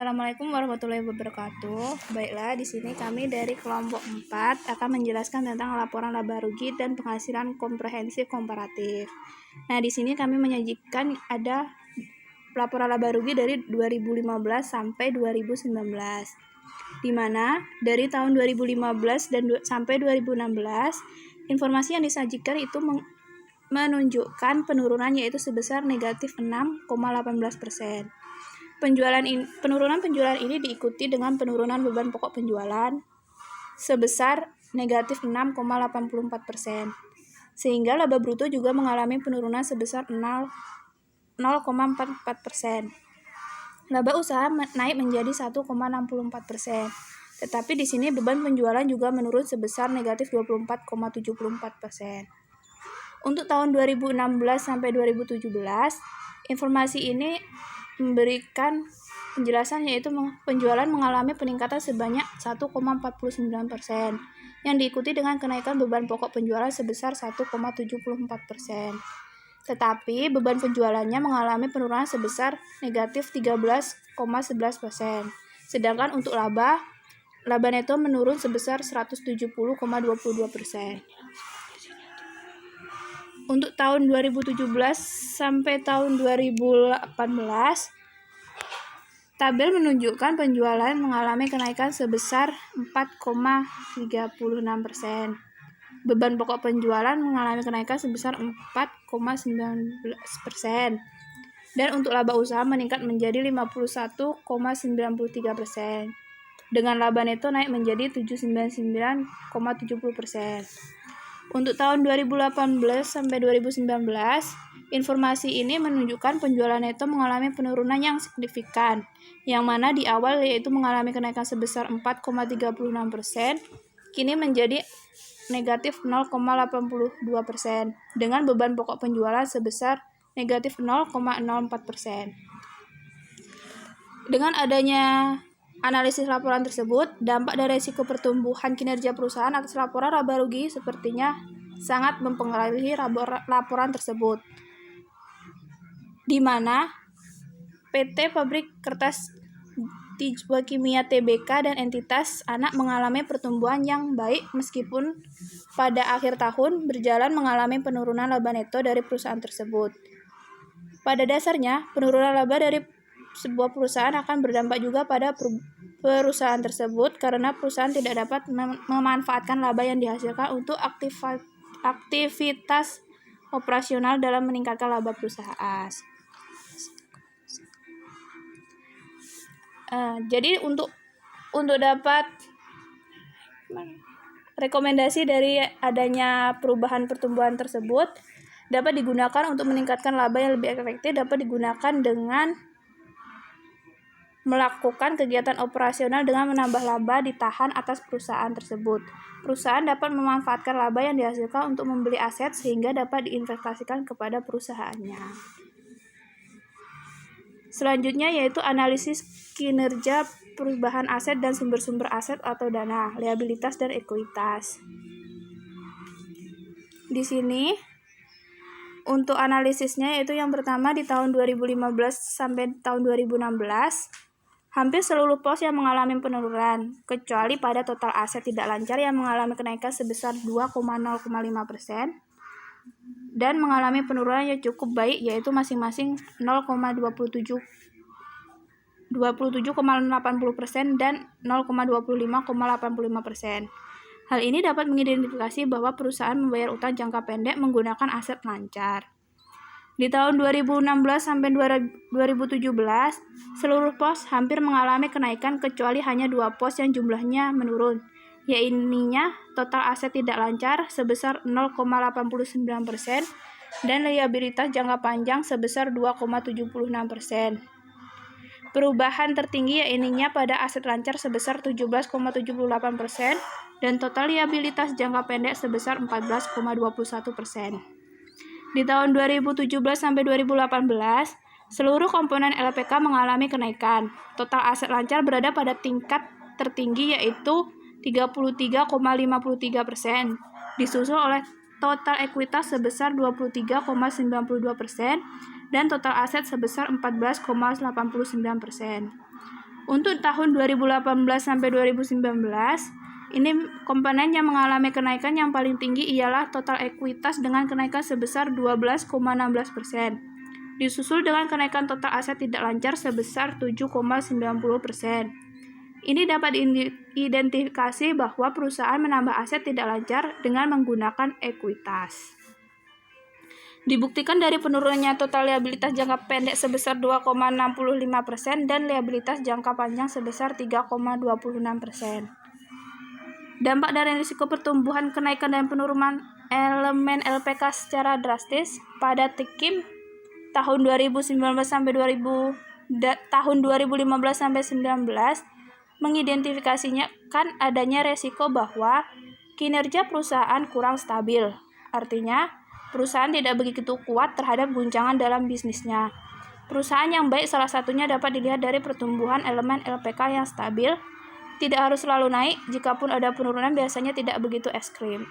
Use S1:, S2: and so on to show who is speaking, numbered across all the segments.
S1: Assalamualaikum warahmatullahi wabarakatuh. Baiklah, di sini kami dari kelompok 4 akan menjelaskan tentang laporan laba rugi dan penghasilan komprehensif komparatif. Nah, di sini kami menyajikan ada laporan laba rugi dari 2015 sampai 2019. Di mana dari tahun 2015 dan sampai 2016, informasi yang disajikan itu menunjukkan penurunan yaitu sebesar negatif 6,18%. Penurunan penjualan ini diikuti dengan penurunan beban pokok penjualan sebesar negatif 6,84%, sehingga laba bruto juga mengalami penurunan sebesar 0,44%. Laba usaha naik menjadi 1,64%, tetapi di sini beban penjualan juga menurun sebesar negatif 24,74%. Untuk tahun 2016 sampai 2017, informasi ini memberikan penjelasan yaitu penjualan mengalami peningkatan sebanyak 1,49%, yang diikuti dengan kenaikan beban pokok penjualan sebesar 1,74%. Tetapi beban penjualannya mengalami penurunan sebesar negatif 13,11%. Sedangkan untuk laba neto menurun sebesar 170,22%. Untuk tahun 2017 sampai tahun 2018, tabel menunjukkan penjualan mengalami kenaikan sebesar 4,36%. Beban pokok penjualan mengalami kenaikan sebesar 4,19%. Dan untuk laba usaha meningkat menjadi 51,93%. Dengan laba neto naik menjadi 799,70%. Untuk tahun 2018 sampai 2019, informasi ini menunjukkan penjualan neto mengalami penurunan yang signifikan, yang mana di awal yaitu mengalami kenaikan sebesar 4,36%, kini menjadi negatif 0,82%, dengan beban pokok penjualan sebesar negatif 0,04%. Dengan adanya analisis laporan tersebut, dampak dan resiko pertumbuhan kinerja perusahaan atas laporan laba rugi sepertinya sangat mempengaruhi laporan tersebut, di mana PT Pabrik Kertas Tijwa Kimia Tbk dan entitas anak mengalami pertumbuhan yang baik meskipun pada akhir tahun berjalan mengalami penurunan laba neto dari perusahaan tersebut. Pada dasarnya, penurunan laba dari sebuah perusahaan akan berdampak juga pada perusahaan tersebut karena perusahaan tidak dapat memanfaatkan laba yang dihasilkan untuk aktivitas operasional dalam meningkatkan laba perusahaan. Jadi untuk dapat rekomendasi dari adanya perubahan pertumbuhan tersebut dapat digunakan untuk meningkatkan laba yang lebih efektif, dapat digunakan dengan melakukan kegiatan operasional dengan menambah laba ditahan atas perusahaan tersebut. Perusahaan dapat memanfaatkan laba yang dihasilkan untuk membeli aset sehingga dapat diinvestasikan kepada perusahaannya. Selanjutnya yaitu analisis kinerja perubahan aset dan sumber-sumber aset atau dana, liabilitas dan ekuitas. Di sini untuk analisisnya yaitu yang pertama di tahun 2015 sampai tahun 2016, hampir seluruh pos yang mengalami penurunan, kecuali pada total aset tidak lancar yang mengalami kenaikan sebesar 2,05% dan mengalami penurunan yang cukup baik yaitu masing-masing 27,80% dan 0,25,85%. Hal ini dapat mengidentifikasi bahwa perusahaan membayar utang jangka pendek menggunakan aset lancar. Di tahun 2016 sampai 2017, seluruh pos hampir mengalami kenaikan kecuali hanya 2 pos yang jumlahnya menurun, yaitu total aset tidak lancar sebesar 0,89% dan liabilitas jangka panjang sebesar 2,76%. Perubahan tertinggi yaitu pada aset lancar sebesar 17,78% dan total liabilitas jangka pendek sebesar 14,21%. Di tahun 2017 sampai 2018, seluruh komponen LPK mengalami kenaikan. Total aset lancar berada pada tingkat tertinggi yaitu 33,53%, disusul oleh total ekuitas sebesar 23,92% dan total aset sebesar 14,89%. Untuk tahun 2018 sampai 2019, ini komponen yang mengalami kenaikan yang paling tinggi ialah total ekuitas dengan kenaikan sebesar 12,16%. Disusul dengan kenaikan total aset tidak lancar sebesar 7,90%. Ini dapat diidentifikasi bahwa perusahaan menambah aset tidak lancar dengan menggunakan ekuitas. Dibuktikan dari penurunannya total liabilitas jangka pendek sebesar 2,65% dan liabilitas jangka panjang sebesar 3,26%. Dampak dari risiko pertumbuhan, kenaikan dan penurunan elemen LPK secara drastis pada TIKIM tahun 2019 sampai 2019 mengidentifikasinya kan adanya resiko bahwa kinerja perusahaan kurang stabil. Artinya, perusahaan tidak begitu kuat terhadap guncangan dalam bisnisnya. Perusahaan yang baik salah satunya dapat dilihat dari pertumbuhan elemen LPK yang stabil, tidak harus selalu naik, jikapun ada penurunan biasanya tidak begitu ekstrim.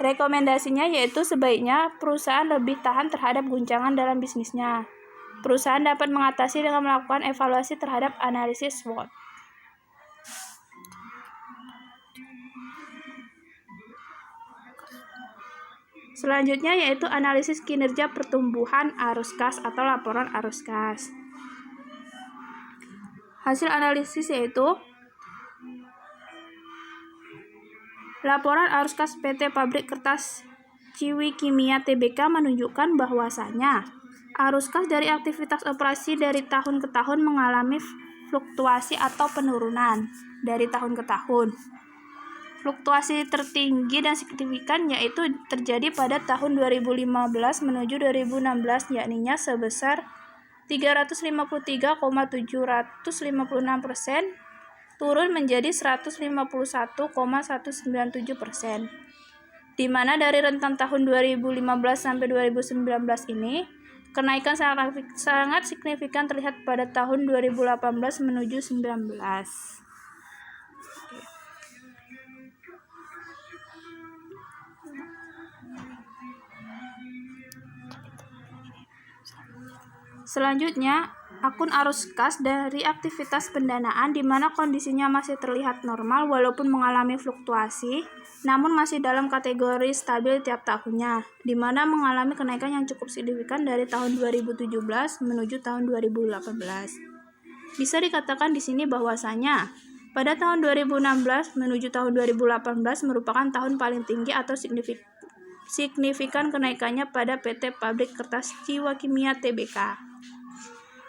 S1: Rekomendasinya yaitu sebaiknya perusahaan lebih tahan terhadap guncangan dalam bisnisnya. Perusahaan dapat mengatasi dengan melakukan evaluasi terhadap analisis SWOT. Selanjutnya yaitu analisis kinerja pertumbuhan arus kas atau laporan arus kas. Hasil analisis yaitu laporan arus kas PT Pabrik Kertas Ciwi Kimia Tbk menunjukkan bahwasanya arus kas dari aktivitas operasi dari tahun ke tahun mengalami fluktuasi atau penurunan dari tahun ke tahun. Fluktuasi tertinggi dan signifikan yaitu terjadi pada tahun 2015 menuju 2016, yakninya sebesar 353,756%, turun menjadi 151,197%. Di mana dari rentang tahun 2015 sampai 2019 ini, kenaikan sangat signifikan terlihat pada tahun 2018 menuju 19. Selanjutnya, akun arus kas dari aktivitas pendanaan di mana kondisinya masih terlihat normal walaupun mengalami fluktuasi, namun masih dalam kategori stabil tiap tahunnya, di mana mengalami kenaikan yang cukup signifikan dari tahun 2017 menuju tahun 2018. Bisa dikatakan di sini bahwasanya pada tahun 2016 menuju tahun 2018 merupakan tahun paling tinggi atau signifikan kenaikannya pada PT Pabrik Kertas Ciwi Kimia Tbk.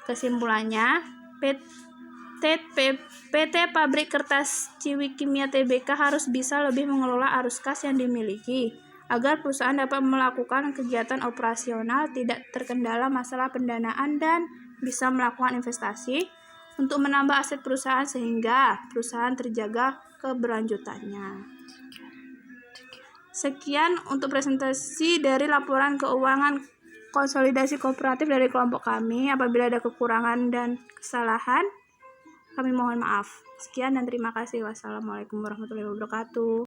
S1: Kesimpulannya, PT Pabrik Kertas Ciwi Kimia Tbk harus bisa lebih mengelola arus kas yang dimiliki agar perusahaan dapat melakukan kegiatan operasional tidak terkendala masalah pendanaan dan bisa melakukan investasi untuk menambah aset perusahaan sehingga perusahaan terjaga keberlanjutannya. Sekian untuk presentasi dari laporan keuangan konsolidasi kooperatif dari kelompok kami. Apabila ada kekurangan dan kesalahan, kami mohon maaf. Sekian dan terima kasih. Wassalamualaikum warahmatullahi wabarakatuh.